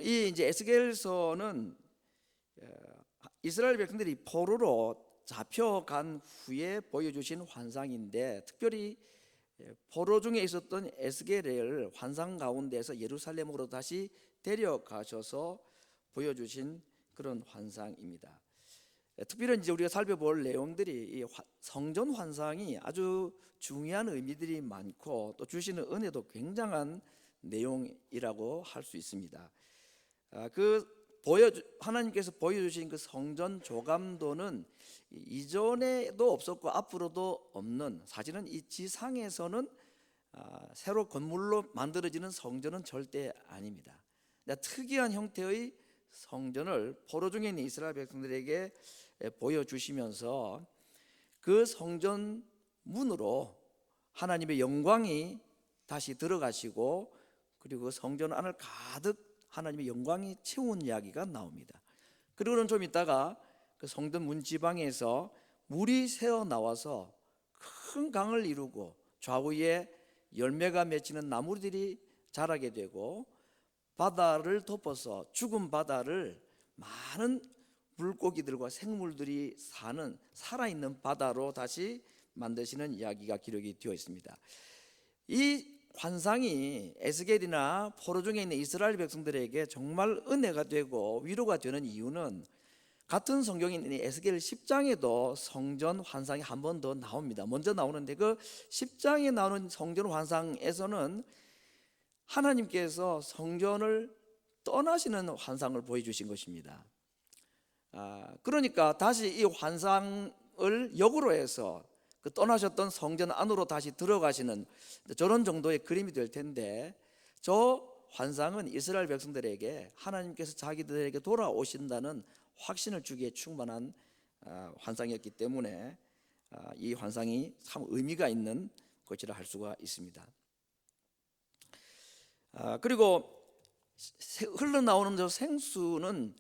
이 이제 에스겔서는 이스라엘 백성들이 포로로 잡혀간 후에 보여주신 환상인데, 특별히 포로 중에 있었던 에스겔을 환상 가운데서 예루살렘으로 다시 데려가셔서 보여주신 그런 환상입니다. 특별히 이제 우리가 살펴볼 내용들이 이 성전 환상이 아주 중요한 의미들이 많고 또 주시는 은혜도 굉장한 내용이라고 할 수 있습니다. 하나님께서 보여주신 그 성전 조감도는 이전에도 없었고 앞으로도 없는, 사실은 이 지상에서는 새로 건물로 만들어지는 성전은 절대 아닙니다. 특이한 형태의 성전을 포로 중에 있는 이스라엘 백성들에게 보여주시면서 그 성전 문으로 하나님의 영광이 다시 들어가시고, 그리고 그 성전 안을 가득 하나님의 영광이 채운 이야기가 나옵니다. 그리고는 좀 있다가 그 성전 문 지방에서 물이 새어 나와서 큰 강을 이루고 좌우에 열매가 맺히는 나무들이 자라게 되고, 바다를 덮어서 죽은 바다를 많은 물고기들과 생물들이 사는 살아있는 바다로 다시 만드시는 이야기가 기록이 되어 있습니다. 이 환상이 에스겔이나 포로 중에 있는 이스라엘 백성들에게 정말 은혜가 되고 위로가 되는 이유는, 같은 성경에 있는 에스겔 10장에도 성전 환상이 한 번 더 나옵니다. 먼저 나오는데 그 10장에 나오는 성전 환상에서는 하나님께서 성전을 떠나시는 환상을 보여주신 것입니다. 그러니까 다시 이 환상을 역으로 해서 그 떠나셨던 성전 안으로 다시 들어가시는 저런 정도의 그림이 될 텐데, 저 환상은 이스라엘 백성들에게 하나님께서 자기들에게 돌아오신다는 확신을 주기에 충만한 환상이었기 때문에 이 환상이 참 의미가 있는 것이라 할 수가 있습니다. 그리고 흘러나오는 저 생수는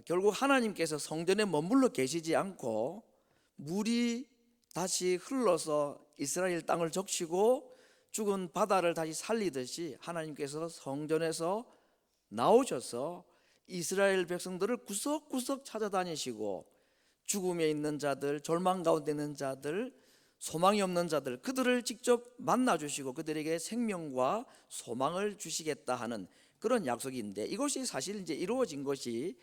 결국 하나님께서 성전에 머물러 계시지 않고 물이 다시 흘러서 이스라엘 땅을 적시고 죽은 바다를 다시 살리듯이 하나님께서 성전에서 나오셔서 이스라엘 백성들을 구석구석 찾아다니시고, 죽음에 있는 자들, 절망 가운데 있는 자들, 소망이 없는 자들, 그들을 직접 만나주시고 그들에게 생명과 소망을 주시겠다 하는 그런 약속인데, 이것이 사실 이제 이루어진 것이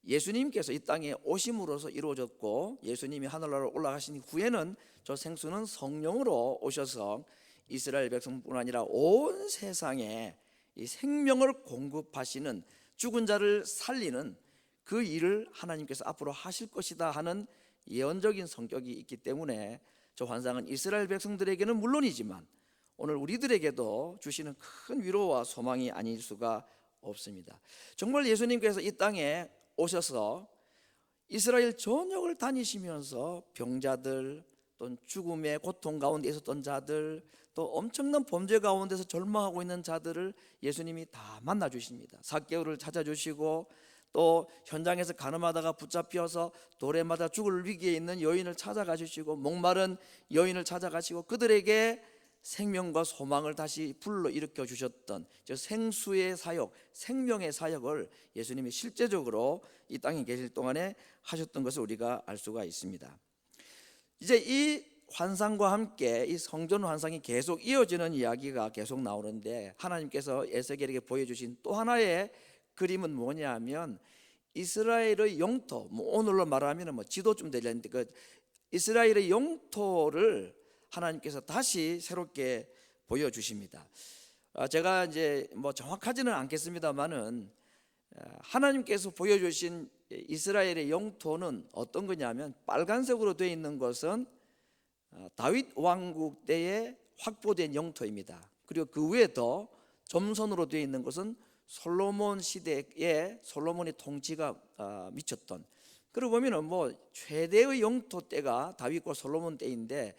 예수님께서 이 땅에 오심으로써 이루어졌고, 예수님이 하늘나라로 올라가신 후에는 저 생수는 성령으로 오셔서 이스라엘 백성뿐 아니라 온 세상에 이 생명을 공급하시는, 죽은 자를 살리는 그 일을 하나님께서 앞으로 하실 것이다 하는 예언적인 성격이 있기 때문에 저 환상은 이스라엘 백성들에게는 물론이지만 오늘 우리들에게도 주시는 큰 위로와 소망이 아닐 수가 없습니다. 정말 예수님께서 이 땅에 오셔서 이스라엘 전역을 다니시면서 병자들, 또 죽음의 고통 가운데 있었던 자들, 또 엄청난 범죄 가운데서 절망하고 있는 자들을 예수님이 다 만나 주십니다. 삭개오를 찾아주시고, 또 현장에서 가늠하다가 붙잡혀서 돌에 맞아 죽을 위기에 있는 여인을 찾아가시고, 목마른 여인을 찾아가시고 그들에게 생명과 소망을 다시 불러일으켜 주셨던 저 생수의 사역, 생명의 사역을 예수님이 실제적으로 이 땅에 계실 동안에 하셨던 것을 우리가 알 수가 있습니다. 이제 이 환상과 함께 이 성전 환상이 계속 이어지는 이야기가 계속 나오는데, 하나님께서 에스겔에게 보여주신 또 하나의 그림은 뭐냐면, 이스라엘의 영토, 오늘로 말하면 지도쯤 되려는데 그 이스라엘의 영토를 하나님께서 다시 새롭게 보여주십니다. 제가 이제 정확하지는 않겠습니다만은 하나님께서 보여주신 이스라엘의 영토는 어떤 거냐면, 빨간색으로 되어 있는 것은 다윗 왕국 때에 확보된 영토입니다. 그리고 그 위에 더 점선으로 되어 있는 것은 솔로몬 시대에 솔로몬의 통치가 미쳤던, 그러고 보면은 최대의 영토 때가 다윗과 솔로몬 때인데,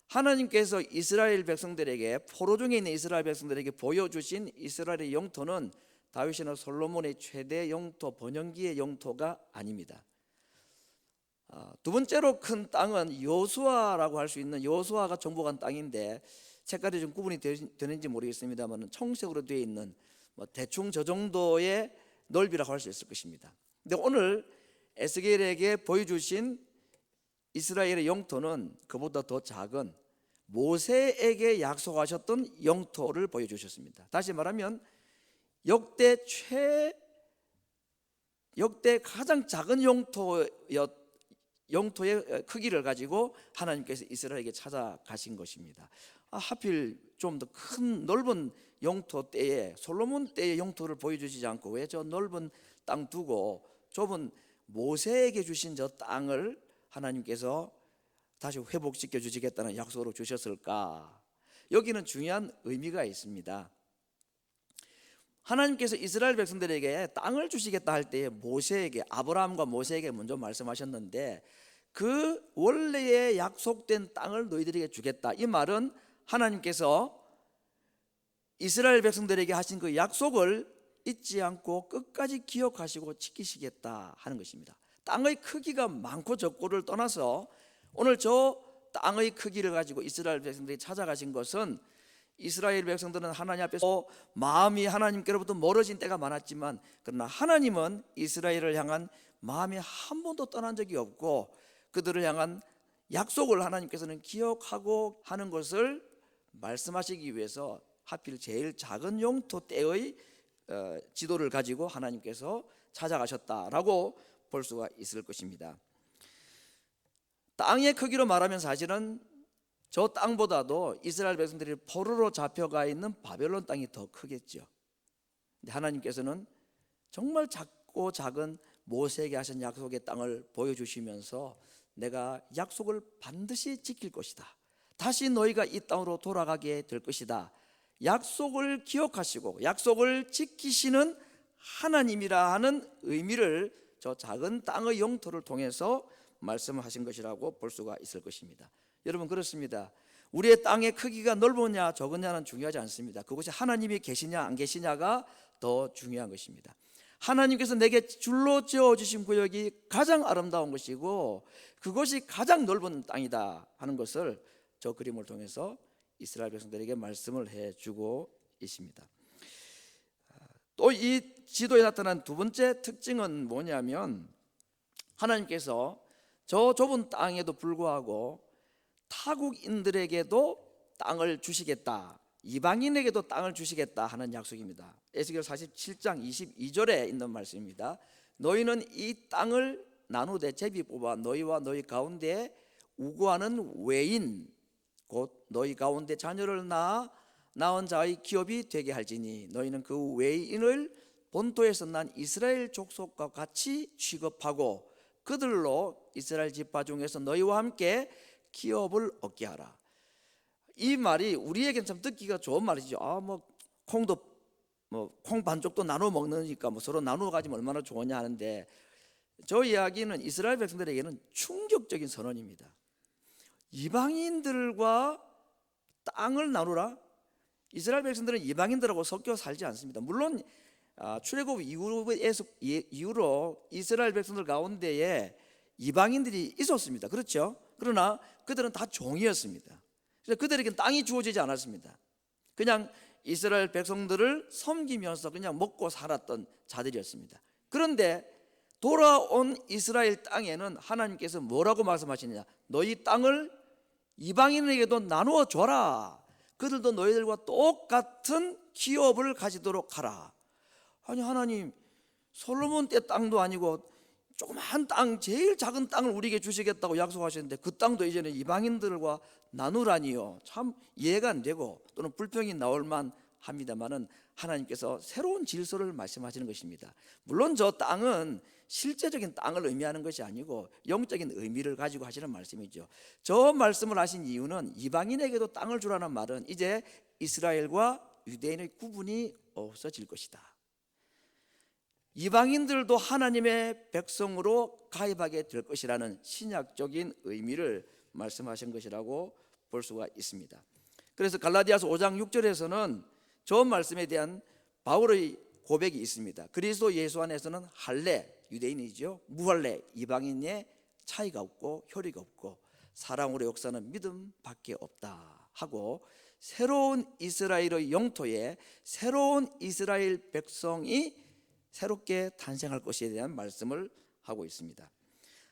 하나님께서 이스라엘 백성들에게, 포로 중에 있는 이스라엘 백성들에게 보여주신 이스라엘의 영토는 다윗이나 솔로몬의 최대 영토, 번영기의 영토가 아닙니다. 두 번째로 큰 땅은 여호수아라고 할 수 있는, 여호수아가 정복한 땅인데 색깔이 좀 구분이 되는지 모르겠습니다만 청색으로 되어 있는 대충 저 정도의 넓이라고 할 수 있을 것입니다. 근데 오늘 에스겔에게 보여주신 이스라엘의 영토는 그보다 더 작은 모세에게 약속하셨던 영토를 보여주셨습니다. 다시 말하면 역대 가장 작은 영토의 크기를 가지고 하나님께서 이스라엘에게 찾아가신 것입니다. 하필 좀 더 큰 넓은 영토 때에 솔로몬 때의 영토를 보여주시지 않고 왜 저 넓은 땅 두고 좁은 모세에게 주신 저 땅을 하나님께서 다시 회복시켜 주시겠다는 약속으로 주셨을까? 여기는 중요한 의미가 있습니다. 하나님께서 이스라엘 백성들에게 땅을 주시겠다 할 때에 모세에게, 아브라함과 모세에게 먼저 말씀하셨는데 그 원래의 약속된 땅을 너희들에게 주겠다, 이 말은 하나님께서 이스라엘 백성들에게 하신 그 약속을 잊지 않고 끝까지 기억하시고 지키시겠다 하는 것입니다. 땅의 크기가 많고 적고를 떠나서 오늘 저 땅의 크기를 가지고 이스라엘 백성들이 찾아가신 것은, 이스라엘 백성들은 하나님 앞에서 마음이 하나님께로부터 멀어진 때가 많았지만 그러나 하나님은 이스라엘을 향한 마음이 한 번도 떠난 적이 없고 그들을 향한 약속을 하나님께서는 기억하고 하는 것을 말씀하시기 위해서 하필 제일 작은 영토 때의 지도를 가지고 하나님께서 찾아가셨다라고 볼 수가 있을 것입니다. 땅의 크기로 말하면 사실은 저 땅보다도 이스라엘 백성들이 포로로 잡혀가 있는 바벨론 땅이 더 크겠죠. 근데 하나님께서는 정말 작고 작은 모세에게 하신 약속의 땅을 보여주시면서 내가 약속을 반드시 지킬 것이다, 다시 너희가 이 땅으로 돌아가게 될 것이다, 약속을 기억하시고 약속을 지키시는 하나님이라 하는 의미를 저 작은 땅의 영토를 통해서 말씀하신 것이라고 볼 수가 있을 것입니다. 여러분, 그렇습니다. 우리의 땅의 크기가 넓으냐 적으냐는 중요하지 않습니다. 그것이 하나님이 계시냐 안 계시냐가 더 중요한 것입니다. 하나님께서 내게 줄로 지어주신 구역이 가장 아름다운 것이고 그것이 가장 넓은 땅이다 하는 것을 저 그림을 통해서 이스라엘 백성들에게 말씀을 해주고 있습니다. 또 이 지도에 나타난 두 번째 특징은 뭐냐면, 하나님께서 저 좁은 땅에도 불구하고 타국인들에게도 땅을 주시겠다, 이방인에게도 땅을 주시겠다 하는 약속입니다. 에스겔 47장 22절에 있는 말씀입니다. 너희는 이 땅을 나누되 제비 뽑아 너희와 너희 가운데 우고하는 외인 곧 너희 가운데 자녀를 낳은 자의 기업이 되게 할지니 너희는 그 외인을 본토에서 난 이스라엘 족속과 같이 취급하고 그들로 이스라엘 지파 중에서 너희와 함께 기업을 얻게 하라. 이 말이 우리에게는 참 듣기가 좋은 말이죠. 콩도 콩 반쪽도 나눠 먹으니까 서로 나누어 가지면 얼마나 좋으냐 하는데, 저 이야기는 이스라엘 백성들에게는 충격적인 선언입니다. 이방인들과 땅을 나누라? 이스라엘 백성들은 이방인들하고 섞여 살지 않습니다. 물론 출애굽 이후로 이스라엘 백성들 가운데에 이방인들이 있었습니다. 그렇죠? 그러나 그들은 다 종이었습니다. 그래서 그들에게는 땅이 주어지지 않았습니다. 그냥 이스라엘 백성들을 섬기면서 그냥 먹고 살았던 자들이었습니다. 그런데 돌아온 이스라엘 땅에는 하나님께서 뭐라고 말씀하시느냐? 너희 땅을 이방인에게도 나누어 줘라. 그들도 너희들과 똑같은 기업을 가지도록 하라. 아니, 하나님, 솔로몬 때 땅도 아니고 조그만 땅, 제일 작은 땅을 우리에게 주시겠다고 약속하셨는데 그 땅도 이제는 이방인들과 나누라니요. 참 이해가 안 되고 또는 불평이 나올 만 합니다만은 하나님께서 새로운 질서를 말씀하시는 것입니다. 물론 저 땅은 실제적인 땅을 의미하는 것이 아니고 영적인 의미를 가지고 하시는 말씀이죠. 저 말씀을 하신 이유는 이방인에게도 땅을 주라는 말은 이제 이스라엘과 유대인의 구분이 없어질 것이다. 이방인들도 하나님의 백성으로 가입하게 될 것이라는 신약적인 의미를 말씀하신 것이라고 볼 수가 있습니다. 그래서 갈라디아서 5장 6절에서는 저 말씀에 대한 바울의 고백이 있습니다. 그리스도 예수 안에서는 할례, 유대인이죠, 무할례, 이방인의 차이가 없고 효리가 없고 사랑으로 역사는 믿음밖에 없다 하고, 새로운 이스라엘의 영토에 새로운 이스라엘 백성이 새롭게 탄생할 것에 대한 말씀을 하고 있습니다.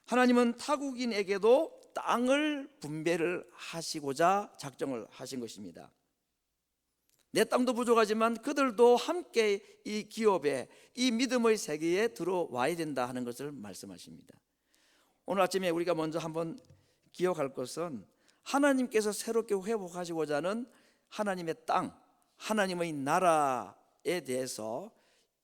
하나님은 타국인에게도 땅을 분배를 하시고자 작정을 하신 것입니다. 내 땅도 부족하지만 그들도 함께 이 기업에, 이 믿음의 세계에 들어와야 된다 하는 것을 말씀하십니다. 오늘 아침에 우리가 먼저 한번 기억할 것은 하나님께서 새롭게 회복하시고자 하는 하나님의 땅, 하나님의 나라에 대해서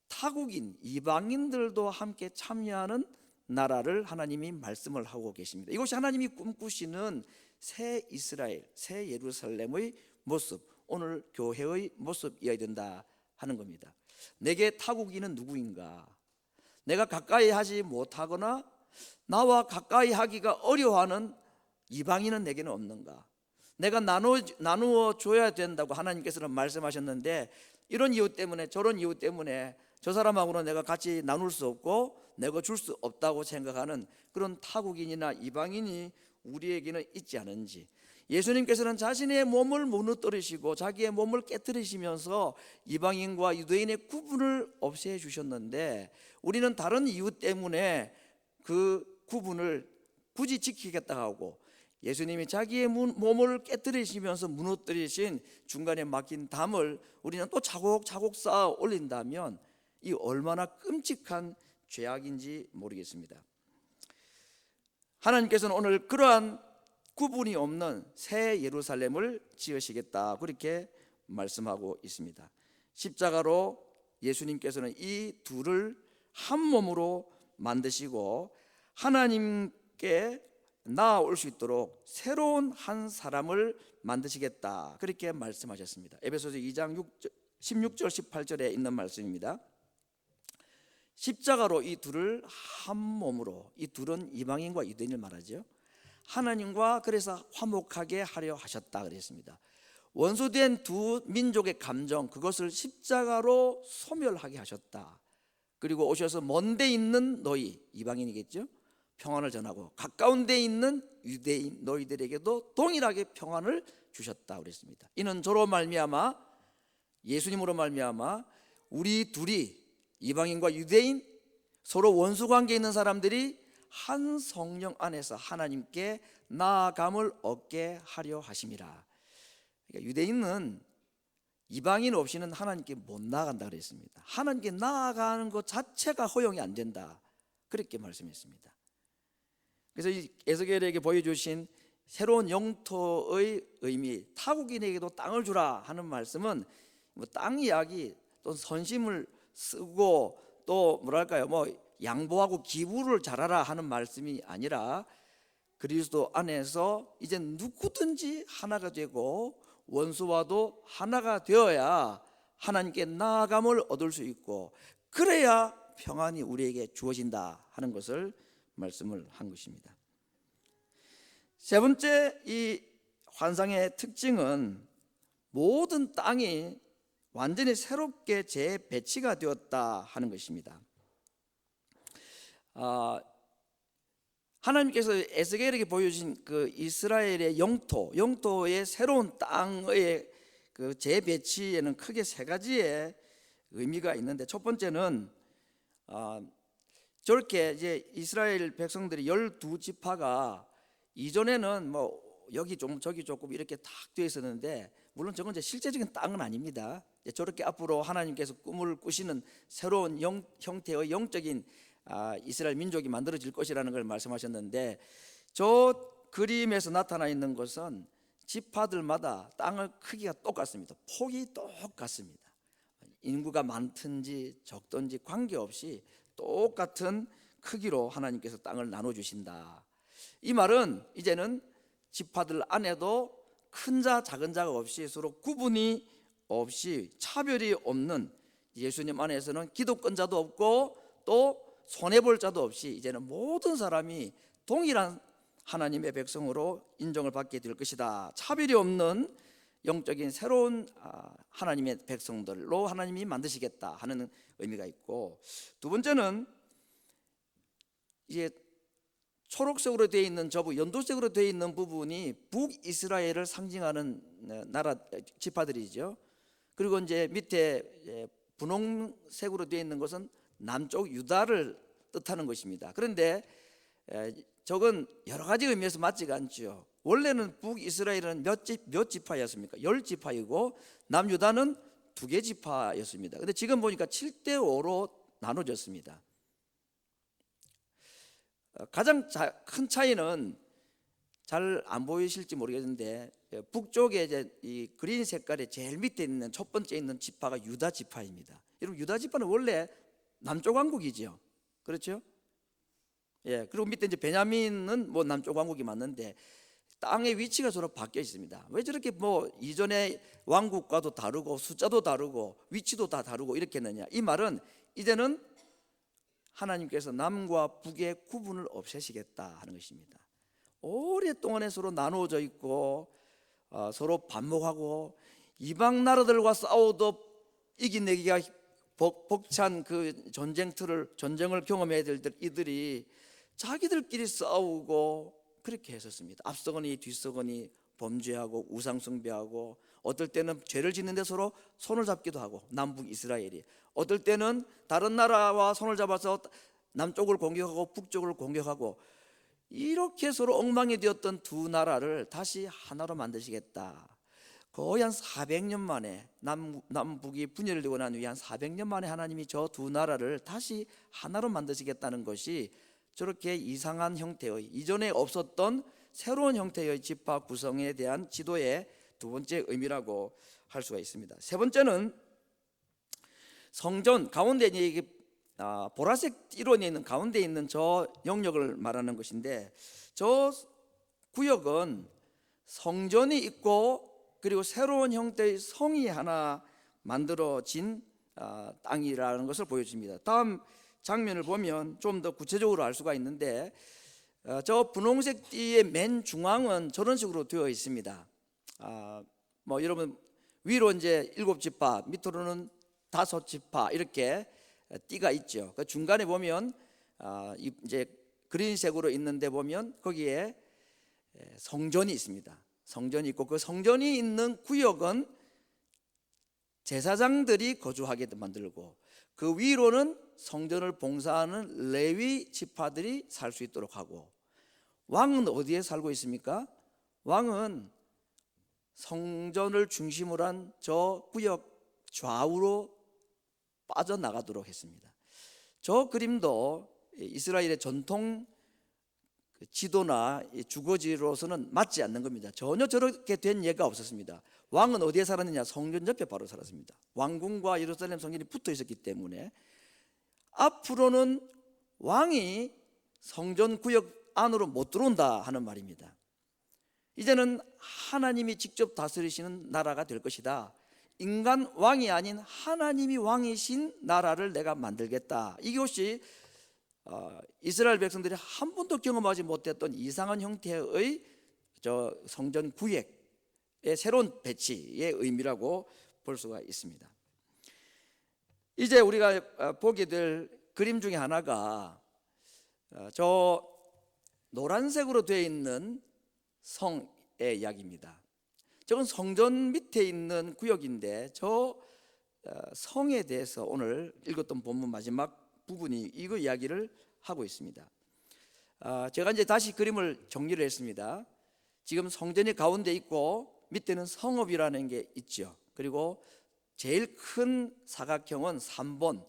타국인, 이방인들도 함께 참여하는 나라를 하나님이 말씀을 하고 계십니다. 이것이 하나님이 꿈꾸시는 새 이스라엘, 새 예루살렘의 모습, 오늘 교회의 모습이어야 된다 하는 겁니다. 내게 타국인은 누구인가? 내가 가까이 하지 못하거나 나와 가까이 하기가 어려워하는 이방인은 내게는 없는가? 내가 나누어 줘야 된다고 하나님께서는 말씀하셨는데, 이런 이유 때문에, 저런 이유 때문에 저 사람하고는 내가 같이 나눌 수 없고 내가 줄 수 없다고 생각하는 그런 타국인이나 이방인이 우리에게는 있지 않은지, 예수님께서는 자신의 몸을 무너뜨리시고 자기의 몸을 깨뜨리시면서 이방인과 유대인의 구분을 없애 주셨는데, 우리는 다른 이유 때문에 그 구분을 굳이 지키겠다 하고, 예수님이 자기의 몸을 깨뜨리시면서 무너뜨리신 중간에 막힌 담을 우리는 또 차곡차곡 쌓아 올린다면 이 얼마나 끔찍한 죄악인지 모르겠습니다. 하나님께서는 오늘 그러한 구분이 없는 새 예루살렘을 지으시겠다, 그렇게 말씀하고 있습니다. 십자가로 예수님께서는 이 둘을 한 몸으로 만드시고 하나님께 나아올 수 있도록 새로운 한 사람을 만드시겠다, 그렇게 말씀하셨습니다. 에베소서 2장 16절 18절에 있는 말씀입니다. 십자가로 이 둘을 한 몸으로, 이 둘은 이방인과 유대인을 말하죠. 하나님과 그래서 화목하게 하려 하셨다 그랬습니다. 원수된 두 민족의 감정, 그것을 십자가로 소멸하게 하셨다. 그리고 오셔서 먼데 있는 너희, 이방인이겠죠, 평안을 전하고 가까운 데 있는 유대인 너희들에게도 동일하게 평안을 주셨다 그랬습니다. 이는 저로 말미암아, 예수님으로 말미암아 우리 둘이, 이방인과 유대인 서로 원수 관계에 있는 사람들이 한 성령 안에서 하나님께 나아감을 얻게 하려 하심이라. 그러니까 유대인은 이방인 없이는 하나님께 못 나아간다 그랬습니다. 하나님께 나아가는 것 자체가 허용이 안 된다, 그렇게 말씀했습니다. 그래서 이 에스겔에게 보여주신 새로운 영토의 의미, 타국인에게도 땅을 주라 하는 말씀은 땅 이야기, 또 선심을 쓰고 또 뭐랄까요, 양보하고 기부를 잘하라 하는 말씀이 아니라, 그리스도 안에서 이제 누구든지 하나가 되고 원수와도 하나가 되어야 하나님께 나아감을 얻을 수 있고, 그래야 평안이 우리에게 주어진다 하는 것을 말씀을 한 것입니다. 세 번째, 이 환상의 특징은 모든 땅이 완전히 새롭게 재배치가 되었다 하는 것입니다. 하나님께서 에스겔에게 보여주신 그 이스라엘의 영토의 새로운 땅의 그 재배치에는 크게 세 가지의 의미가 있는데, 첫 번째는 저렇게 이제 이스라엘 백성들이 12지파가 이전에는 여기 좀 저기 조금 이렇게 탁 되어 있었는데, 물론 저건 이제 실제적인 땅은 아닙니다. 저렇게 앞으로 하나님께서 꿈을 꾸시는 새로운 형태의 영적인 이스라엘 민족이 만들어질 것이라는 걸 말씀하셨는데, 저 그림에서 나타나 있는 것은 지파들마다 땅의 크기가 똑같습니다. 폭이 똑같습니다. 인구가 많든지 적든지 관계없이 똑같은 크기로 하나님께서 땅을 나눠주신다. 이 말은 이제는 지파들 안에도 큰 자 작은 자가 없이 서로 구분이 없이 차별이 없는, 예수님 안에서는 기득권자도 없고 또 손해볼 자도 없이 이제는 모든 사람이 동일한 하나님의 백성으로 인정을 받게 될 것이다. 차별이 없는 영적인 새로운 하나님의 백성들로 하나님이 만드시겠다 하는 의미가 있고, 두 번째는 이제 초록색으로 되어 있는 저부, 연두색으로 되어 있는 부분이 북이스라엘을 상징하는 나라 지파들이죠. 그리고 이제 밑에 분홍색으로 되어 있는 것은 남쪽 유다를 뜻하는 것입니다. 그런데 저건 여러 가지 의미에서 맞지가 않죠. 원래는 북이스라엘은 몇 지파였습니까? 10지파이고 남유다는 2개 지파였습니다. 근데 지금 보니까 7대5로 나눠졌습니다. 가장 큰 차이는 잘 안 보이실지 모르겠는데 북쪽에 이제 이 그린 색깔의 제일 밑에 있는 첫 번째 있는 지파가 유다 지파입니다. 여러분, 유다 지파는 원래 남쪽 왕국이죠. 그렇죠? 예. 그리고 밑에 이제 베냐민은 뭐 남쪽 왕국이 맞는데 땅의 위치가 서로 바뀌어 있습니다. 왜 저렇게 뭐 이전의 왕국과도 다르고 숫자도 다르고 위치도 다 다르고 이렇게 했느냐? 이 말은 이제는 하나님께서 남과 북의 구분을 없애시겠다 하는 것입니다. 오랫동안에 서로 나누어져 있고 서로 반목하고 이방 나라들과 싸워도 이기내기가 벅찬 그 전쟁을 경험해야 될 이들이 자기들끼리 싸우고 그렇게 했었습니다. 앞서거니 뒤서거니 범죄하고 우상숭배하고 어떨 때는 죄를 짓는데 서로 손을 잡기도 하고 남북 이스라엘이 어떨 때는 다른 나라와 손을 잡아서 남쪽을 공격하고 북쪽을 공격하고 이렇게 서로 엉망이 되었던 두 나라를 다시 하나로 만드시겠다. 거의 한 400년 만에 남북이 분열되고 난 후에 한 400년 만에 하나님이 저 두 나라를 다시 하나로 만드시겠다는 것이 저렇게 이상한 형태의 이전에 없었던 새로운 형태의 지파 구성에 대한 지도의 두 번째 의미라고 할 수가 있습니다. 세 번째는 성전 가운데 이게 보라색 띠론에 있는 가운데 있는 저 영역을 말하는 것인데 저 구역은 성전이 있고 그리고 새로운 형태의 성이 하나 만들어진 땅이라는 것을 보여줍니다. 다음 장면을 보면 좀 더 구체적으로 알 수가 있는데 저 분홍색 띠의 맨 중앙은 저런 식으로 되어 있습니다. 뭐 여러분 위로 이제 7지파 밑으로는 5지파 이렇게 띠가 있죠. 그 중간에 보면 이제 그린색으로 있는데 보면 거기에 성전이 있습니다. 성전이 있고 그 성전이 있는 구역은 제사장들이 거주하게 만들고 그 위로는 성전을 봉사하는 레위 지파들이 살 수 있도록 하고 왕은 어디에 살고 있습니까? 왕은 성전을 중심으로 한 저 구역 좌우로 빠져나가도록 했습니다. 저 그림도 이스라엘의 전통 지도나 주거지로서는 맞지 않는 겁니다. 전혀 저렇게 된 예가 없었습니다. 왕은 어디에 살았느냐? 성전 옆에 바로 살았습니다. 왕궁과 예루살렘 성전이 붙어 있었기 때문에 앞으로는 왕이 성전 구역 안으로 못 들어온다 하는 말입니다. 이제는 하나님이 직접 다스리시는 나라가 될 것이다. 인간 왕이 아닌 하나님이 왕이신 나라를 내가 만들겠다. 이것이 이스라엘 백성들이 한 번도 경험하지 못했던 이상한 형태의 저 성전 구역의 새로운 배치의 의미라고 볼 수가 있습니다. 이제 우리가 보게 될 그림 중에 하나가 저 노란색으로 되어 있는 성의 이야기입니다. 저건 성전 밑에 있는 구역인데 저 성에 대해서 오늘 읽었던 본문 마지막 부분이 이거 이야기를 하고 있습니다. 제가 이제 다시 그림을 정리를 했습니다. 지금 성전이 가운데 있고 밑에는 성읍이라는 게 있죠. 그리고 제일 큰 사각형은 3번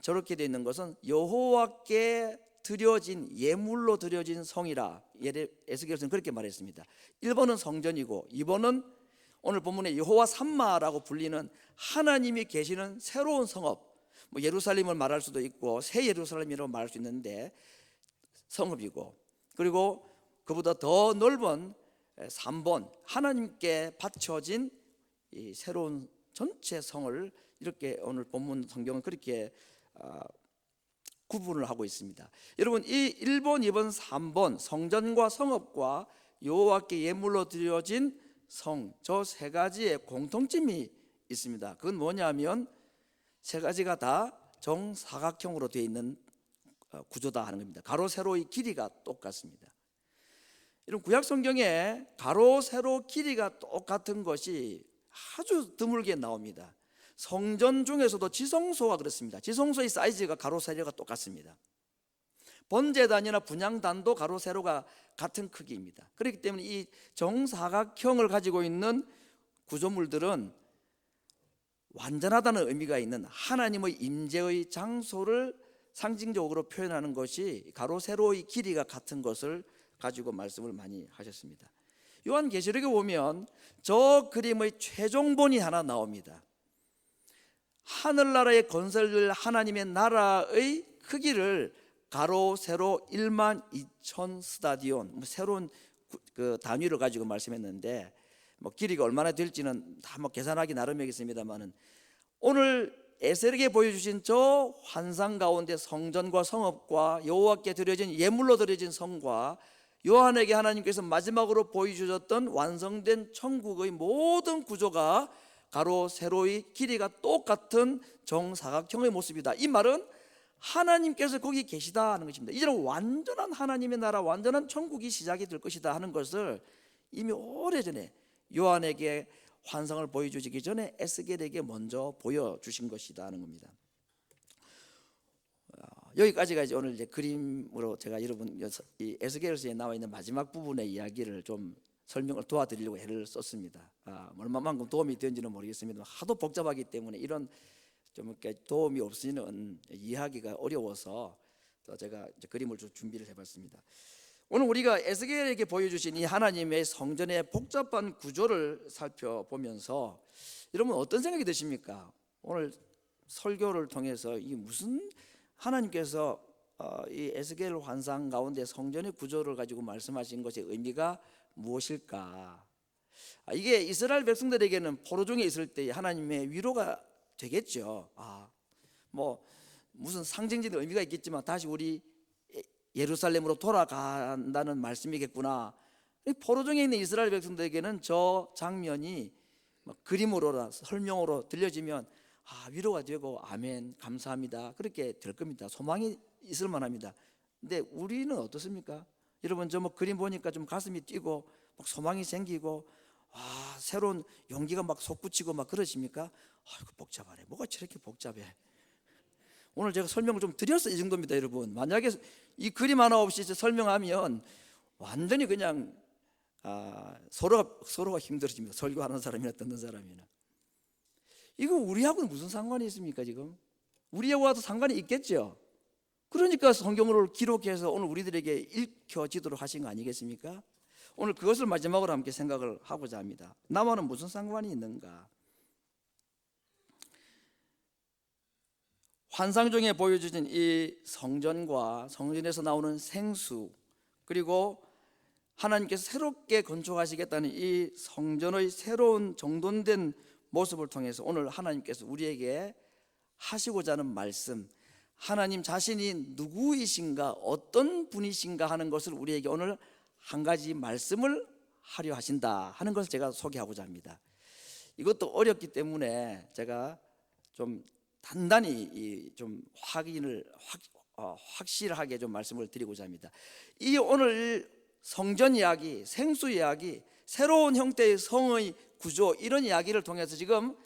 저렇게 되어 있는 것은 여호와께 드려진 예물로 드려진 성이라 에스겔서는 그렇게 말했습니다. 1번은 성전이고 2번은 오늘 본문에 여호와 삼마라고 불리는 하나님이 계시는 새로운 성읍, 뭐 예루살렘을 말할 수도 있고 새 예루살렘이라고 말할 수 있는데 성읍이고 그리고 그보다 더 넓은 3번 하나님께 바쳐진 이 새로운 전체 성을 이렇게 오늘 본문 성경은 그렇게 구분을 하고 있습니다. 여러분 이 1번, 2번, 3번 성전과 성읍과 여호와께 예물로 드려진 성 저 세 가지의 공통점이 있습니다. 그건 뭐냐면 세 가지가 다 정사각형으로 되어 있는 구조다 하는 겁니다. 가로 세로의 길이가 똑같습니다. 이런 구약 성경에 가로 세로 길이가 똑같은 것이 아주 드물게 나옵니다. 성전 중에서도 지성소가 그렇습니다. 지성소의 사이즈가 가로 세로가 똑같습니다. 번제단이나 분향단도 가로 세로가 같은 크기입니다. 그렇기 때문에 이 정사각형을 가지고 있는 구조물들은 완전하다는 의미가 있는 하나님의 임재의 장소를 상징적으로 표현하는 것이 가로 세로의 길이가 같은 것을 가지고 말씀을 많이 하셨습니다. 요한계시록에 보면 저 그림의 최종본이 하나 나옵니다. 하늘나라에 건설될 하나님의 나라의 크기를 가로 세로 1만 2천 스타디온, 새로운 그 단위를 가지고 말씀했는데 길이가 얼마나 될지는 다 계산하기 나름이겠습니다만은, 오늘 에스겔에게 보여주신 저 환상 가운데 성전과 성읍과 여호와께 드려진 예물로 드려진 성과 요한에게 하나님께서 마지막으로 보여주셨던 완성된 천국의 모든 구조가 가로 세로의 길이가 똑같은 정사각형의 모습이다. 이 말은 하나님께서 거기 계시다 하는 것입니다. 이제는 완전한 하나님의 나라, 완전한 천국이 시작이 될 것이다 하는 것을 이미 오래전에 요한에게 환상을 보여주시기 전에 에스겔에게 먼저 보여주신 것이다 하는 겁니다. 여기까지가 이제 오늘 이제 그림으로 제가 여러분 이 에스겔서에 나와 있는 마지막 부분의 이야기를 좀 설명을 도와드리려고 애를 썼습니다. 얼마만큼 도움이 되는지는 모르겠습니다. 하도 복잡하기 때문에 이런 좀 이렇게 도움이 없으면 이해하기가 어려워서 또 제가 이제 그림을 좀 준비를 해봤습니다. 오늘 우리가 에스겔에게 보여주신 이 하나님의 성전의 복잡한 구조를 살펴보면서 여러분 어떤 생각이 드십니까? 오늘 설교를 통해서 이 무슨 하나님께서 이 에스겔 환상 가운데 성전의 구조를 가지고 말씀하신 것의 의미가 무엇일까? 이게 이스라엘 백성들에게는 포로 중에 있을 때 하나님의 위로가 되겠죠. 무슨 상징적인 의미가 있겠지만 다시 우리 예루살렘으로 돌아간다는 말씀이겠구나. 포로 중에 있는 이스라엘 백성들에게는 저 장면이 그림으로나 설명으로 들려지면 위로가 되고 아멘 감사합니다 그렇게 될 겁니다. 소망이 있을 만합니다. 근데 우리는 어떻습니까? 여러분 저 그림 보니까 좀 가슴이 뛰고 막 소망이 생기고 새로운 용기가 막 솟구치고 막 그러십니까? 아이고 복잡하네. 뭐가 저렇게 복잡해. 오늘 제가 설명을 좀 드렸어요. 이 정도입니다. 여러분 만약에 이 그림 하나 없이 설명하면 완전히 그냥 서로가 힘들어집니다. 설교하는 사람이나 듣는 사람이나. 이거 우리하고는 무슨 상관이 있습니까? 지금 우리하고도 상관이 있겠죠. 그러니까 성경을 기록해서 오늘 우리들에게 읽혀지도록 하신 거 아니겠습니까? 오늘 그것을 마지막으로 함께 생각을 하고자 합니다. 나와는 무슨 상관이 있는가? 환상 중에 보여주신 이 성전과 성전에서 나오는 생수, 그리고 하나님께서 새롭게 건축하시겠다는 이 성전의 새로운 정돈된 모습을 통해서 오늘 하나님께서 우리에게 하시고자 하는 말씀, 하나님 자신이 누구이신가, 어떤 분이신가 하는 것을 우리에게 오늘 한 가지 말씀을 하려 하신다 하는 것을 제가 소개하고자 합니다. 이것도 어렵기 때문에 제가 좀 단단히 좀 확실하게 좀 말씀을 드리고자 합니다. 이 오늘 성전 이야기, 생수 이야기, 새로운 형태의 성의 구조, 이런 이야기를 통해서 지금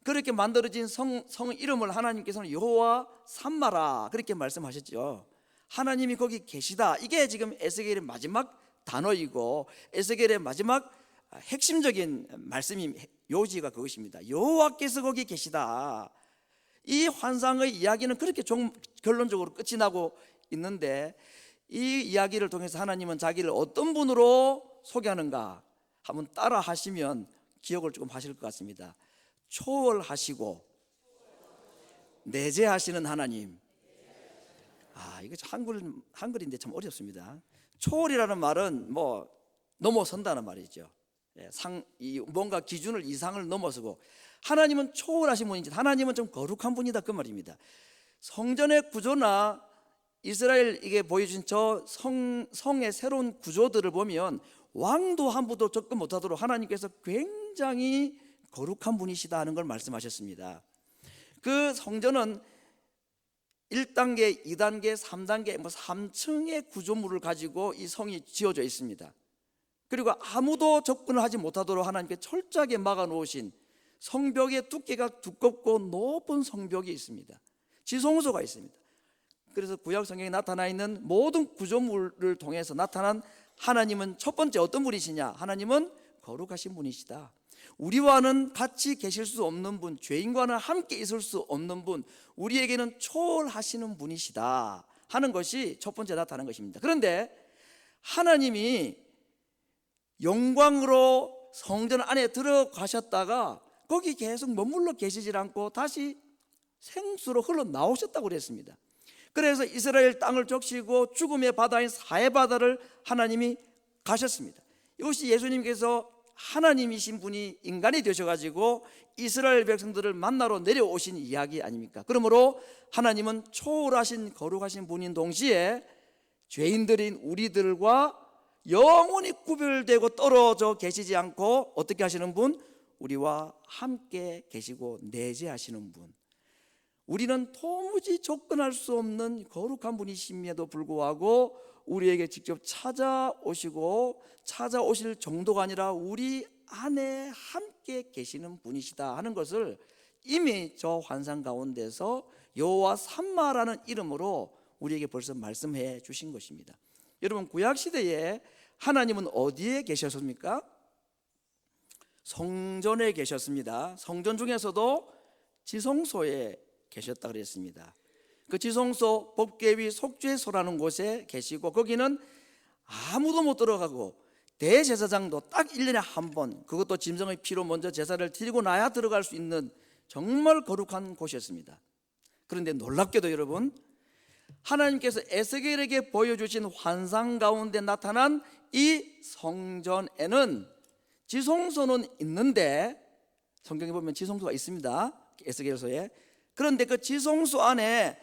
그렇게 만들어진 성 이름을 하나님께서는 여호와 삼마라 그렇게 말씀하셨죠. 하나님이 거기 계시다. 이게 지금 에스겔의 마지막 단어이고 에스겔의 마지막 핵심적인 말씀이 요지가 그것입니다. 여호와께서 거기 계시다. 이 환상의 이야기는 그렇게 결론적으로 끝이 나고 있는데, 이 이야기를 통해서 하나님은 자기를 어떤 분으로 소개하는가 한번 따라 하시면 기억을 조금 하실 것 같습니다. 초월하시고 내재하시는 하나님. 이거 한글인데 참 어렵습니다. 초월이라는 말은 넘어선다는 말이죠. 뭔가 기준을 이상을 넘어서고, 하나님은 초월하신 분인지 하나님은 좀 거룩한 분이다 그 말입니다. 성전의 구조나 이스라엘에게 보여준 저 성의 새로운 구조들을 보면 왕도 함부로 접근 못하도록 하나님께서 굉장히 거룩한 분이시다 하는 걸 말씀하셨습니다. 그 성전은 1단계, 2단계, 3단계 3층의 구조물을 가지고 이 성이 지어져 있습니다. 그리고 아무도 접근을 하지 못하도록 하나님께 철저하게 막아 놓으신 성벽의 두께가 두껍고 높은 성벽이 있습니다. 지성소가 있습니다. 그래서 구약 성경에 나타나 있는 모든 구조물을 통해서 나타난 하나님은 첫 번째 어떤 분이시냐? 하나님은 거룩하신 분이시다. 우리와는 같이 계실 수 없는 분, 죄인과는 함께 있을 수 없는 분, 우리에게는 초월하시는 분이시다 하는 것이 첫 번째 나타난 것입니다. 그런데 하나님이 영광으로 성전 안에 들어가셨다가 거기 계속 머물러 계시질 않고 다시 생수로 흘러나오셨다고 그랬습니다. 그래서 이스라엘 땅을 적시고 죽음의 바다인 사해바다를 하나님이 가셨습니다. 이것이 예수님께서 하나님이신 분이 인간이 되셔가지고 이스라엘 백성들을 만나러 내려오신 이야기 아닙니까? 그러므로 하나님은 초월하신 거룩하신 분인 동시에 죄인들인 우리들과 영원히 구별되고 떨어져 계시지 않고 어떻게 하시는 분? 우리와 함께 계시고 내재하시는 분. 우리는 도무지 접근할 수 없는 거룩한 분이심에도 불구하고 우리에게 직접 찾아오시고 찾아오실 정도가 아니라 우리 안에 함께 계시는 분이시다 하는 것을 이미 저 환상 가운데서 여호와 삼마라는 이름으로 우리에게 벌써 말씀해 주신 것입니다. 여러분, 구약시대에 하나님은 어디에 계셨습니까? 성전에 계셨습니다. 성전 중에서도 지성소에 계셨다 그랬습니다. 그 지성소, 법궤위 속죄소라는 곳에 계시고 거기는 아무도 못 들어가고 대제사장도 딱 1년에 한 번, 그것도 짐승의 피로 먼저 제사를 드리고 나야 들어갈 수 있는 정말 거룩한 곳이었습니다. 그런데 놀랍게도 여러분, 하나님께서 에스겔에게 보여주신 환상 가운데 나타난 이 성전에는 지성소는 있는데, 성경에 보면 지성소가 있습니다, 에스겔서에. 그런데 그 지성소 안에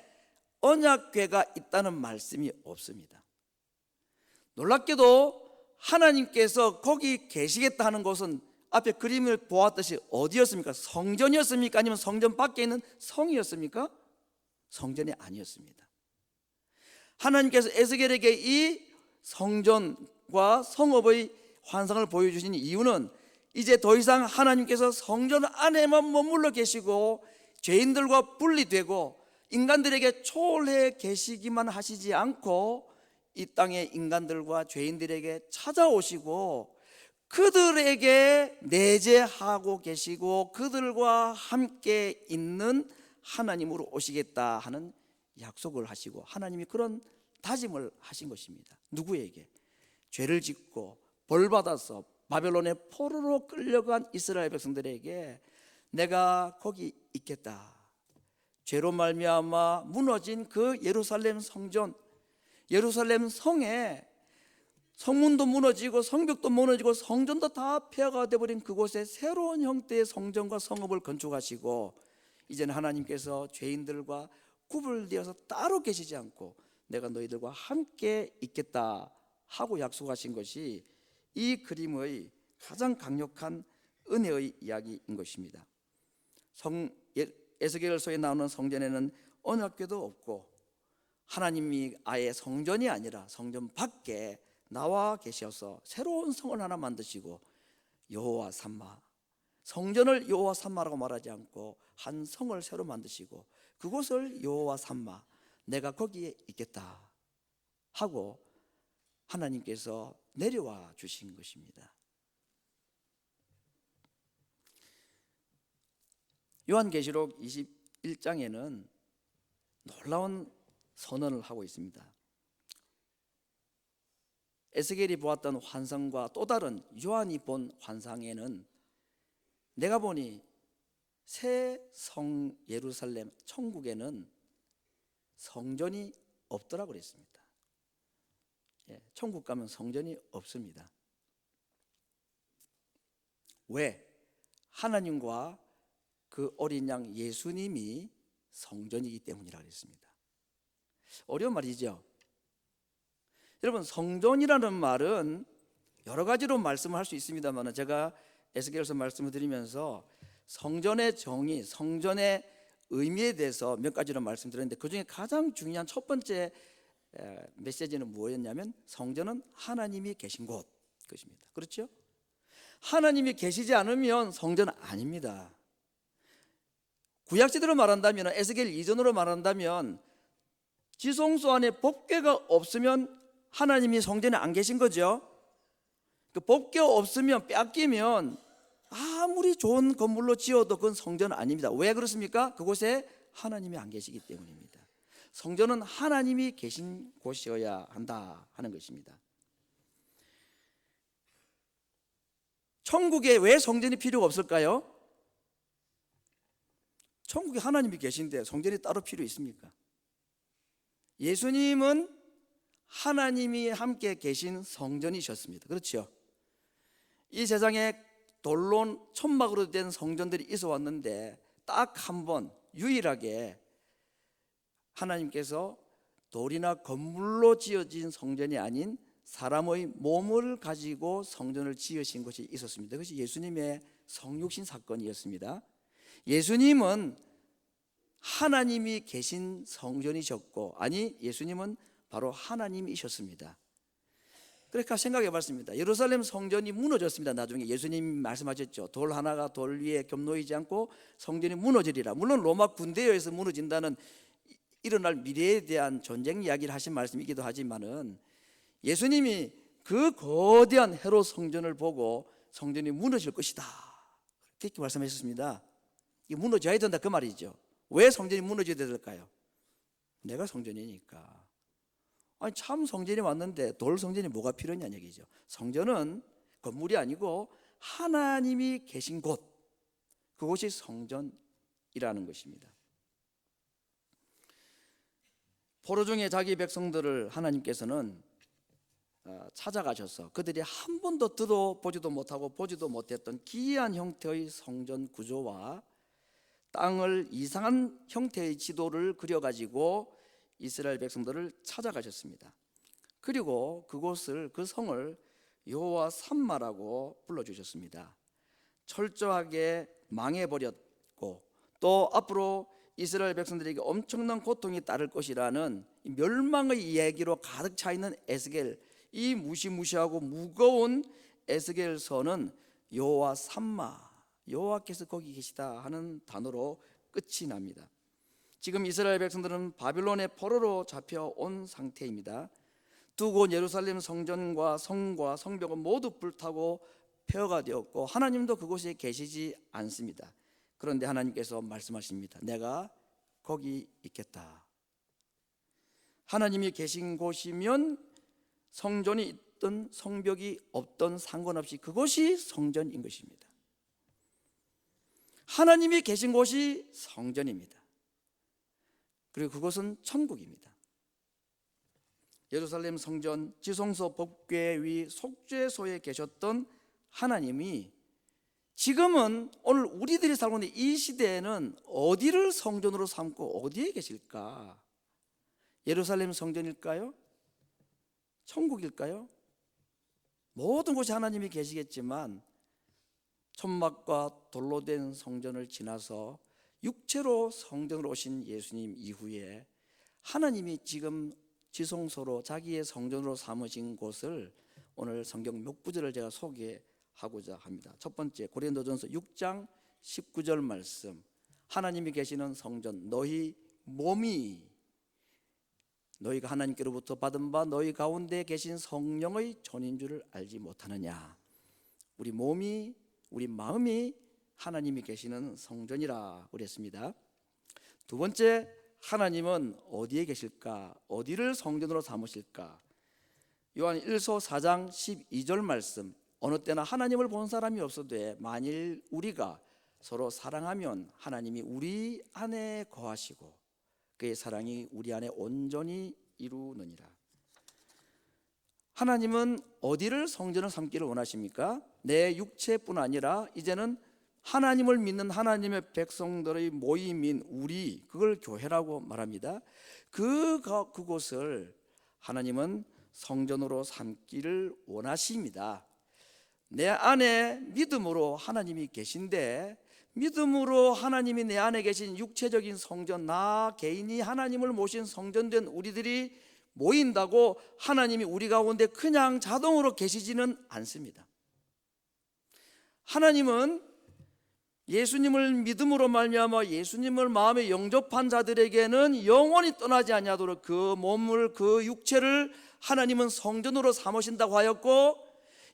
언약궤가 있다는 말씀이 없습니다. 놀랍게도 하나님께서 거기 계시겠다 하는 곳은 앞에 그림을 보았듯이 어디였습니까? 성전이었습니까? 아니면 성전 밖에 있는 성이었습니까? 성전이 아니었습니다. 하나님께서 에스겔에게 이 성전과 성읍의 환상을 보여주신 이유는 이제 더 이상 하나님께서 성전 안에만 머물러 계시고 죄인들과 분리되고 인간들에게 초월해 계시기만 하시지 않고 이 땅의 인간들과 죄인들에게 찾아오시고 그들에게 내재하고 계시고 그들과 함께 있는 하나님으로 오시겠다 하는 약속을 하시고 하나님이 그런 다짐을 하신 것입니다. 누구에게? 죄를 짓고 벌받아서 바벨론의 포로로 끌려간 이스라엘 백성들에게 내가 거기 있겠다. 죄로 말미암아 무너진 그 예루살렘 성전, 예루살렘 성에 성문도 무너지고 성벽도 무너지고 성전도 다 폐허가 되어버린 그곳에 새로운 형태의 성전과 성읍을 건축하시고 이제는 하나님께서 죄인들과 구분되어서 따로 계시지 않고 내가 너희들과 함께 있겠다 하고 약속하신 것이 이 그림의 가장 강력한 은혜의 이야기인 것입니다. 에스겔서에 나오는 성전에는 언약궤도 없고 하나님이 아예 성전이 아니라 성전 밖에 나와 계셔서 새로운 성을 하나 만드시고 여호와 삼마, 성전을 여호와 삼마라고 말하지 않고 한 성을 새로 만드시고 그곳을 여호와 삼마, 내가 거기에 있겠다 하고 하나님께서 내려와 주신 것입니다. 요한계시록 21장에는 놀라운 선언을 하고 있습니다. 에스겔이 보았던 환상과 또 다른 요한이 본 환상에는 내가 보니 새 성 예루살렘 천국에는 성전이 없더라고 그랬습니다. 천국 가면 성전이 없습니다. 왜? 하나님과 그 어린 양 예수님이 성전이기 때문이라고 했습니다. 어려운 말이죠. 여러분, 성전이라는 말은 여러 가지로 말씀을 할 수 있습니다만 제가 에스겔서 말씀을 드리면서 성전의 정의, 성전의 의미에 대해서 몇 가지로 말씀드렸는데 그중에 가장 중요한 첫 번째 메시지는 뭐였냐면 성전은 하나님이 계신 곳, 것입니다. 그렇죠? 하나님이 계시지 않으면 성전은 아닙니다. 구약시대로 말한다면, 에스겔 이전으로 말한다면 지성소 안에 법궤가 없으면 하나님이 성전에 안 계신 거죠. 그 법궤 없으면, 뺏기면 아무리 좋은 건물로 지어도 그건 성전은 아닙니다. 왜 그렇습니까? 그곳에 하나님이 안 계시기 때문입니다. 성전은 하나님이 계신 곳이어야 한다 하는 것입니다. 천국에 왜 성전이 필요가 없을까요? 천국에 하나님이 계신데 성전이 따로 필요 있습니까? 예수님은 하나님이 함께 계신 성전이셨습니다. 그렇죠? 이 세상에 돌로 천막으로 된 성전들이 있어 왔는데 딱 한 번 유일하게 하나님께서 돌이나 건물로 지어진 성전이 아닌 사람의 몸을 가지고 성전을 지으신 것이 있었습니다. 그것이 예수님의 성육신 사건이었습니다. 예수님은 하나님이 계신 성전이셨고, 아니, 예수님은 바로 하나님이셨습니다. 그러니까 생각해 봤습니다. 예루살렘 성전이 무너졌습니다. 나중에 예수님이 말씀하셨죠. 돌 하나가 돌 위에 겹놓이지 않고 성전이 무너지리라. 물론 로마 군대에 의해서 무너진다는 일어날 미래에 대한 전쟁 이야기를 하신 말씀이기도 하지만은 예수님이 그 거대한 헤롯 성전을 보고 성전이 무너질 것이다 그렇게 말씀하셨습니다. 이게 무너져야 된다 그 말이죠. 왜 성전이 무너져야 될까요? 내가 성전이니까. 아니 참 성전이 왔는데 돌 성전이 뭐가 필요하냐는 얘기죠. 성전은 건물이 아니고 하나님이 계신 곳, 그곳이 성전이라는 것입니다. 포로 중에 자기 백성들을 하나님께서는 찾아가셔서 그들이 한 번도 들어보지도 못하고 보지도 못했던 기이한 형태의 성전 구조와 땅을 이상한 형태의 지도를 그려가지고 이스라엘 백성들을 찾아가셨습니다. 그리고 그곳을, 그 성을 여호와 삼마라고 불러주셨습니다. 철저하게 망해버렸고 또 앞으로 이스라엘 백성들에게 엄청난 고통이 따를 것이라는 멸망의 이야기로 가득 차 있는 에스겔, 이 무시무시하고 무거운 에스겔서는 여호와 삼마, 여호와께서 거기 계시다 하는 단어로 끝이 납니다. 지금 이스라엘 백성들은 바빌론의 포로로 잡혀온 상태입니다. 두 곳 예루살렘 성전과 성과 성벽은 모두 불타고 폐허가 되었고 하나님도 그곳에 계시지 않습니다. 그런데 하나님께서 말씀하십니다. 내가 거기 있겠다. 하나님이 계신 곳이면 성전이 있든 성벽이 없든 상관없이 그곳이 성전인 것입니다. 하나님이 계신 곳이 성전입니다. 그리고 그곳은 천국입니다. 예루살렘 성전 지성소 법궤 위 속죄소에 계셨던 하나님이 지금은 오늘 우리들이 살고 있는 이 시대에는 어디를 성전으로 삼고 어디에 계실까? 예루살렘 성전일까요? 천국일까요? 모든 곳이 하나님이 계시겠지만 천막과 돌로 된 성전을 지나서 육체로 성전으로 오신 예수님 이후에 하나님이 지금 지성소로 자기의 성전으로 삼으신 곳을 오늘 성경 몇 구절을 제가 소개하고자 합니다. 첫 번째 고린도전서 6장 19절 말씀, 하나님이 계시는 성전, 너희 몸이 너희가 하나님께로부터 받은 바 너희 가운데 계신 성령의 전인 줄을 알지 못하느냐. 우리 몸이, 우리 마음이 하나님이 계시는 성전이라 그랬습니다. 두 번째, 하나님은 어디에 계실까? 어디를 성전으로 삼으실까? 요한 1서 4장 12절 말씀, 어느 때나 하나님을 본 사람이 없어도 만일 우리가 서로 사랑하면 하나님이 우리 안에 거하시고 그의 사랑이 우리 안에 온전히 이루느니라. 하나님은 어디를 성전을 삼기를 원하십니까? 내 육체뿐 아니라 이제는 하나님을 믿는 하나님의 백성들의 모임인 우리, 그걸 교회라고 말합니다. 그곳을 하나님은 성전으로 삼기를 원하십니다. 내 안에 믿음으로 하나님이 계신데, 믿음으로 하나님이 내 안에 계신 육체적인 성전, 나 개인이 하나님을 모신 성전된 우리들이 모인다고 하나님이 우리 가운데 그냥 자동으로 계시지는 않습니다. 하나님은 예수님을 믿음으로 말미암아 예수님을 마음에 영접한 자들에게는 영원히 떠나지 아니하도록 그 몸을, 그 육체를 하나님은 성전으로 삼으신다고 하였고,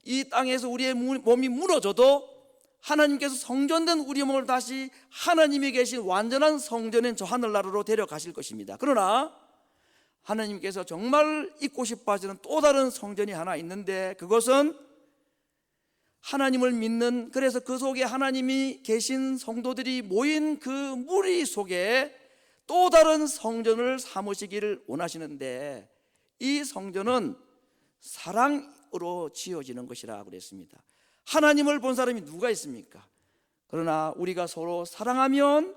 이 땅에서 우리의 몸이 무너져도 하나님께서 성전된 우리 몸을 다시 하나님이 계신 완전한 성전인 저 하늘나라로 데려가실 것입니다. 그러나 하나님께서 정말 있고 싶어 하시는 또 다른 성전이 하나 있는데, 그것은 하나님을 믿는, 그래서 그 속에 하나님이 계신 성도들이 모인 그 무리 속에 또 다른 성전을 삼으시기를 원하시는데, 이 성전은 사랑으로 지어지는 것이라 그랬습니다. 하나님을 본 사람이 누가 있습니까? 그러나 우리가 서로 사랑하면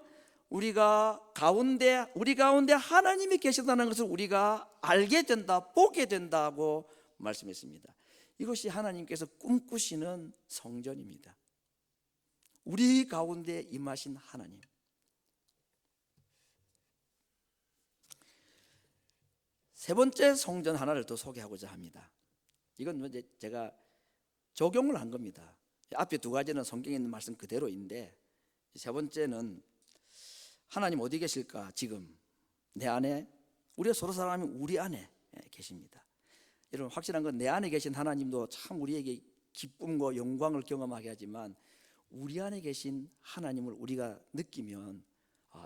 우리 가운데 하나님이 계시다는 것을 우리가 알게 된다, 보게 된다고 말씀했습니다. 이것이 하나님께서 꿈꾸시는 성전입니다. 우리 가운데 임하신 하나님. 세 번째 성전 하나를 더 소개하고자 합니다. 이건 이제 제가 적용을 한 겁니다. 앞에 두 가지는 성경에 있는 말씀 그대로인데, 세 번째는 하나님 어디 계실까? 지금 내 안에, 우리가 서로 사랑하면 우리 안에 계십니다. 여러분, 확실한 건 내 안에 계신 하나님도 참 우리에게 기쁨과 영광을 경험하게 하지만, 우리 안에 계신 하나님을 우리가 느끼면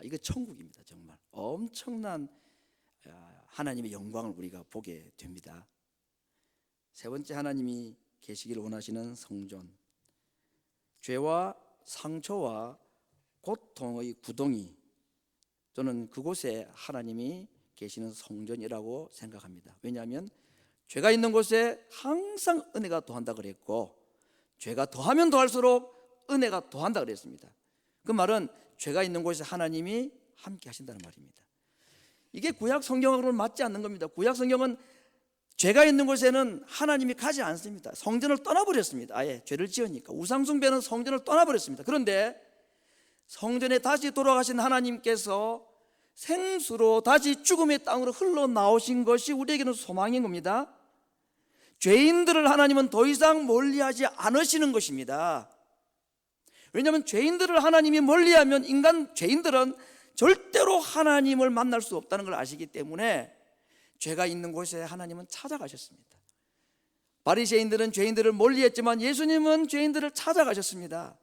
이거 천국입니다. 정말 엄청난 하나님의 영광을 우리가 보게 됩니다. 세 번째, 하나님이 계시기를 원하시는 성전, 죄와 상처와 고통의 구덩이, 저는 그곳에 하나님이 계시는 성전이라고 생각합니다. 왜냐하면 죄가 있는 곳에 항상 은혜가 더한다 그랬고, 죄가 더하면 더할수록 은혜가 더한다 그랬습니다. 그 말은 죄가 있는 곳에 하나님이 함께 하신다는 말입니다. 이게 구약 성경하고는 맞지 않는 겁니다. 구약 성경은 죄가 있는 곳에는 하나님이 가지 않습니다. 성전을 떠나버렸습니다. 아예 죄를 지으니까. 우상숭배는 성전을 떠나버렸습니다. 그런데 성전에 다시 돌아가신 하나님께서 생수로 다시 죽음의 땅으로 흘러나오신 것이 우리에게는 소망인 겁니다. 죄인들을 하나님은 더 이상 멀리하지 않으시는 것입니다. 왜냐하면 죄인들을 하나님이 멀리하면 죄인들은 절대로 하나님을 만날 수 없다는 걸 아시기 때문에 죄가 있는 곳에 하나님은 찾아가셨습니다. 바리새인들은 죄인들을 멀리했지만 예수님은 죄인들을 찾아가셨습니다.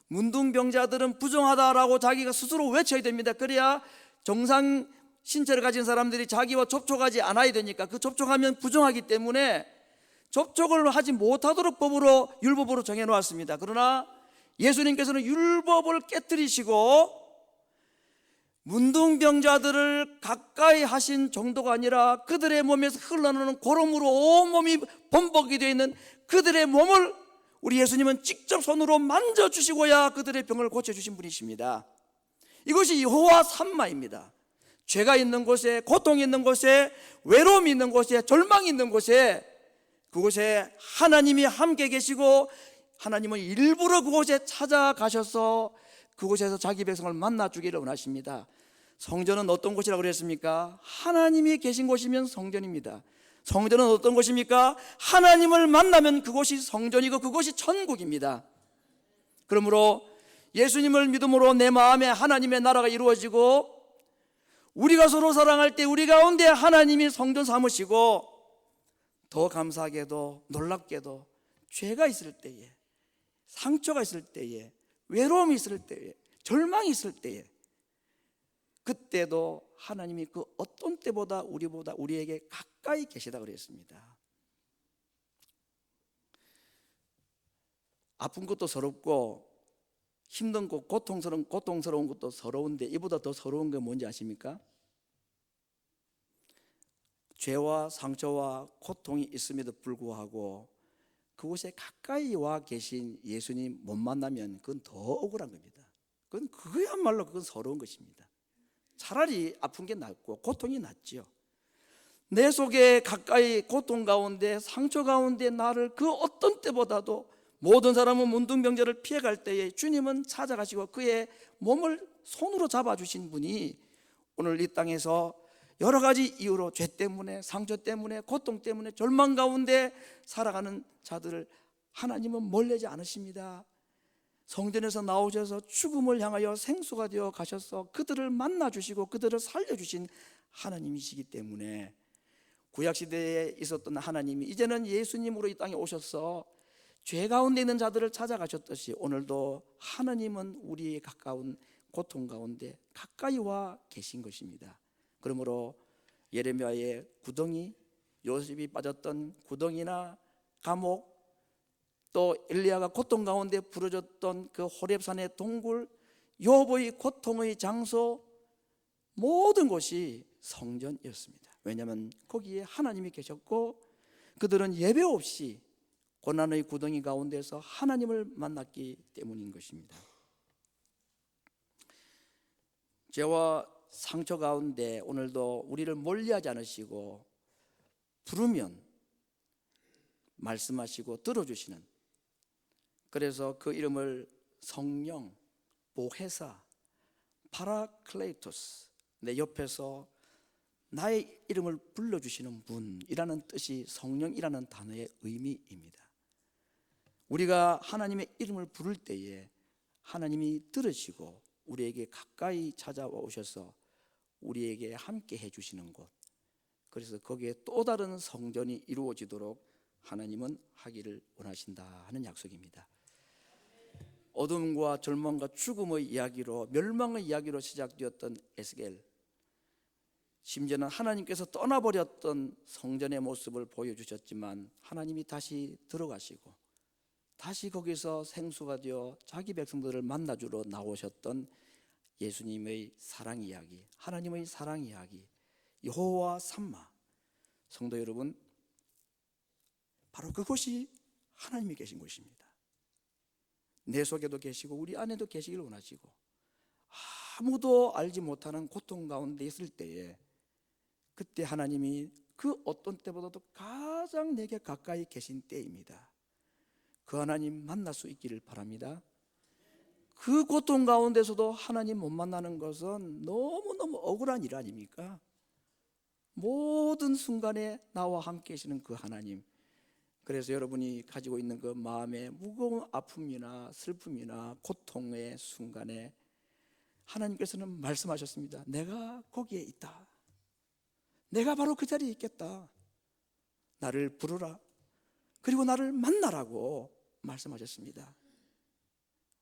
문둥병자들은 부정하다라고 자기가 스스로 외쳐야 됩니다. 그래야 정상 신체를 가진 사람들이 자기와 접촉하지 않아야 되니까, 그 접촉하면 부정하기 때문에 접촉을 하지 못하도록 율법으로 정해놓았습니다. 그러나 예수님께서는 율법을 깨뜨리시고 문둥병자들을 가까이 하신 정도가 아니라 그들의 몸에서 흘러나오는 고름으로 온몸이 범벅이 되어 있는 그들의 몸을 우리 예수님은 직접 손으로 만져주시고야 그들의 병을 고쳐주신 분이십니다. 이것이 여호와 삼마입니다. 죄가 있는 곳에, 고통이 있는 곳에, 외로움이 있는 곳에, 절망이 있는 곳에, 그곳에 하나님이 함께 계시고 하나님은 일부러 그곳에 찾아가셔서 그곳에서 자기 백성을 만나주기를 원하십니다. 성전은 어떤 곳이라고 그랬습니까? 하나님이 계신 곳이면 성전입니다. 성전은 어떤 곳입니까? 하나님을 만나면 그곳이 성전이고 그곳이 천국입니다. 그러므로 예수님을 믿음으로 내 마음에 하나님의 나라가 이루어지고, 우리가 서로 사랑할 때 우리 가운데 하나님이 성전 삼으시고, 더 감사하게도 놀랍게도 죄가 있을 때에, 상처가 있을 때에, 외로움이 있을 때에, 절망이 있을 때에, 그때도 하나님이 그 어떤 때보다 우리에게 가까이 계시다 그랬습니다. 아픈 것도 서럽고 힘든 것, 고통스러운 것도 서러운데, 이보다 더 서러운 게 뭔지 아십니까? 죄와 상처와 고통이 있음에도 불구하고 그곳에 가까이 와 계신 예수님 못 만나면 그건 더 억울한 겁니다. 그거야말로 서러운 것입니다. 차라리 아픈 게 낫고 고통이 낫지요. 내 속에 가까이 고통 가운데, 상처 가운데 나를 그 어떤 때보다도, 모든 사람은 문둥병자를 피해갈 때에 주님은 찾아가시고 그의 몸을 손으로 잡아주신 분이 오늘 이 땅에서 여러 가지 이유로 죄 때문에, 상처 때문에, 고통 때문에, 절망 가운데 살아가는 자들을 하나님은 멀리지 않으십니다. 성전에서 나오셔서 죽음을 향하여 생수가 되어 가셔서 그들을 만나 주시고 그들을 살려 주신 하나님이시기 때문에 구약시대에 있었던 하나님이 이제는 예수님으로 이 땅에 오셔서 죄 가운데 있는 자들을 찾아가셨듯이 오늘도 하나님은 우리의 가까운 고통 가운데 가까이 와 계신 것입니다. 그러므로 예레미야의 구덩이, 요셉이 빠졌던 구덩이나 감옥, 또 엘리야가 고통 가운데 부러졌던 그 호렙산의 동굴, 욥의 고통의 장소, 모든 곳이 성전이었습니다. 왜냐하면 거기에 하나님이 계셨고 그들은 예배 없이 고난의 구덩이 가운데서 하나님을 만났기 때문인 것입니다. 죄와 상처 가운데 오늘도 우리를 멀리하지 않으시고 부르면 말씀하시고 들어주시는, 그래서 그 이름을 성령, 보혜사, 파라클레이토스, 내 옆에서 나의 이름을 불러주시는 분이라는 뜻이 성령이라는 단어의 의미입니다. 우리가 하나님의 이름을 부를 때에 하나님이 들으시고 우리에게 가까이 찾아와 오셔서 우리에게 함께 해주시는 곳, 그래서 거기에 또 다른 성전이 이루어지도록 하나님은 하기를 원하신다 하는 약속입니다. 어둠과 절망과 죽음의 이야기로, 멸망의 이야기로 시작되었던 에스겔, 심지어는 하나님께서 떠나버렸던 성전의 모습을 보여주셨지만 하나님이 다시 들어가시고 다시 거기서 생수가 되어 자기 백성들을 만나주러 나오셨던 예수님의 사랑 이야기, 하나님의 사랑 이야기, 여호와 삼마. 성도 여러분, 바로 그곳이 하나님이 계신 곳입니다. 내 속에도 계시고 우리 안에도 계시길 원하시고, 아무도 알지 못하는 고통 가운데 있을 때에 그때 하나님이 그 어떤 때보다도 가장 내게 가까이 계신 때입니다. 그 하나님 만날 수 있기를 바랍니다. 그 고통 가운데서도 하나님 못 만나는 것은 너무너무 억울한 일 아닙니까? 모든 순간에 나와 함께 계시는 그 하나님, 그래서 여러분이 가지고 있는 그 마음의 무거운 아픔이나 슬픔이나 고통의 순간에 하나님께서는 말씀하셨습니다. 내가 거기에 있다. 내가 바로 그 자리에 있겠다. 나를 부르라. 그리고 나를 만나라고 말씀하셨습니다.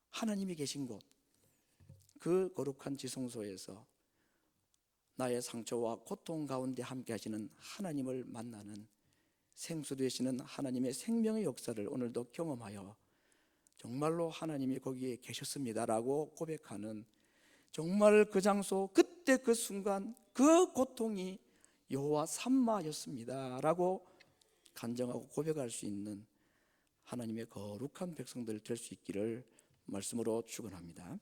하나님이 계신 곳, 그 거룩한 지성소에서 나의 상처와 고통 가운데 함께 하시는 하나님을 만나는, 생수 되시는 하나님의 생명의 역사를 오늘도 경험하여 정말로 하나님이 거기에 계셨습니다라고 고백하는, 정말 그 장소, 그때 그 순간 그 고통이 여호와 삼마였습니다라고 간증하고 고백할 수 있는 하나님의 거룩한 백성들 될 수 있기를 말씀으로 축원합니다.